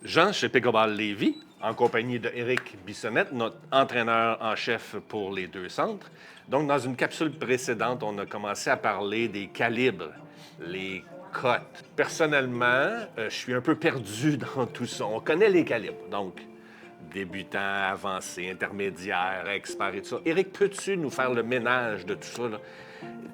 Jean, chez Pickleball Lévis, en compagnie de Éric Bissonnette, notre entraîneur en chef pour les deux centres. Donc, dans une capsule précédente, on a commencé à parler des calibres, les cotes. Personnellement, je suis un peu perdu dans tout ça. On connaît les calibres, donc débutant, avancé, intermédiaire, expert et tout ça. Éric, peux-tu nous faire le ménage de tout ça, là?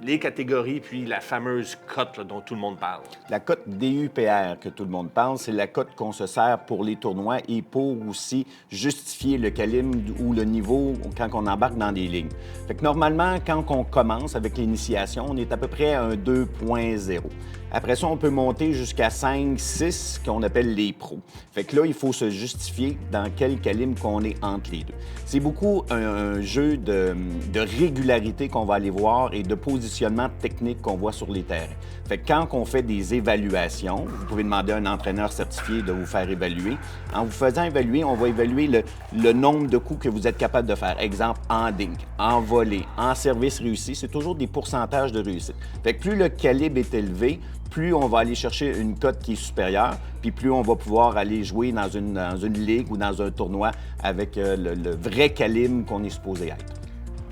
Les catégories, puis la fameuse cote là, dont tout le monde parle? La cote DUPR que tout le monde parle, c'est la cote qu'on se sert pour les tournois et pour aussi justifier le calibre ou le niveau quand on embarque dans des lignes. Fait que normalement, quand on commence avec l'initiation, on est à peu près à un 2.0. Après ça, on peut monter jusqu'à 5, 6, qu'on appelle les pros. Fait que là, il faut se justifier dans quel calibre qu'on est entre les deux. C'est beaucoup un jeu de régularité qu'on va aller voir et de positionnement technique qu'on voit sur les terrains. Fait que quand on fait des évaluations, vous pouvez demander à un entraîneur certifié de vous faire évaluer. En vous faisant évaluer, on va évaluer le nombre de coups que vous êtes capable de faire. Exemple, en dink, en volée, en service réussi. C'est toujours des pourcentages de réussite. Fait que plus le calibre est élevé, plus on va aller chercher une cote qui est supérieure, puis plus on va pouvoir aller jouer dans une ligue ou dans un tournoi avec le vrai calibre qu'on est supposé être.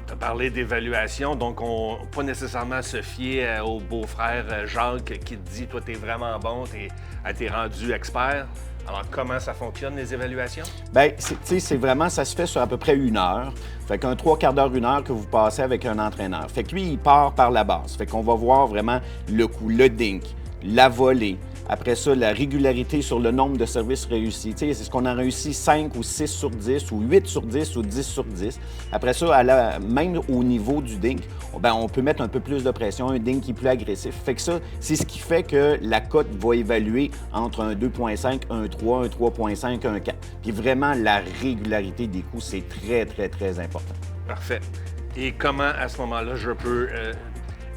Tu as parlé d'évaluation, donc on pas nécessairement se fier au beau-frère Jacques qui te dit « Toi, t'es vraiment bon, t'es rendu expert ». Alors, comment ça fonctionne, les évaluations? Bien, c'est vraiment, ça se fait sur à peu près 1 heure. Fait qu'un 3/4 d'heure, 1 heure que vous passez avec un entraîneur. Fait que lui, il part par la base. Fait qu'on va voir vraiment le coup, le dink, la volée. Après ça, la régularité sur le nombre de services réussis. Tu sais, est-ce qu'on a réussi 5 ou 6 sur 10 ou 8 sur 10 ou 10 sur 10? Après ça, même au niveau du dink, on peut mettre un peu plus de pression, un dink qui est plus agressif. Fait que ça, c'est ce qui fait que la cote va évaluer entre un 2.5, un 3, un 3.5, un 4. Puis vraiment, la régularité des coups, c'est très, très, très important. Parfait. Et comment, à ce moment-là, je peux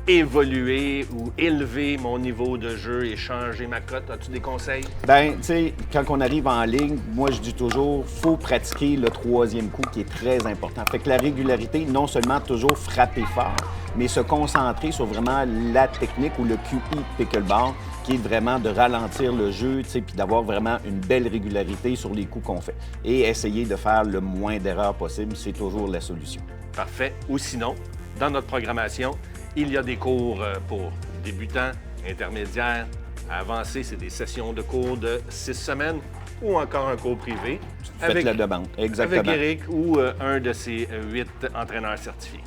évoluer ou élever mon niveau de jeu et changer ma cote? As-tu des conseils? Bien, tu sais, quand on arrive en ligne, moi, je dis toujours, faut pratiquer le 3e coup qui est très important. Fait que la régularité, non seulement toujours frapper fort, mais se concentrer sur vraiment la technique ou le QI pickleball, qui est vraiment de ralentir le jeu, tu sais, puis d'avoir vraiment une belle régularité sur les coups qu'on fait. Et essayer de faire le moins d'erreurs possible, c'est toujours la solution. Parfait. Ou sinon, dans notre programmation, il y a des cours pour débutants, intermédiaires, avancés. C'est des sessions de cours de 6 semaines ou encore un cours privé. Faites la demande, exactement. Avec Éric ou un de ses 8 entraîneurs certifiés.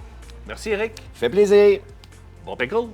Merci, Éric. Fait plaisir. Bon pickle!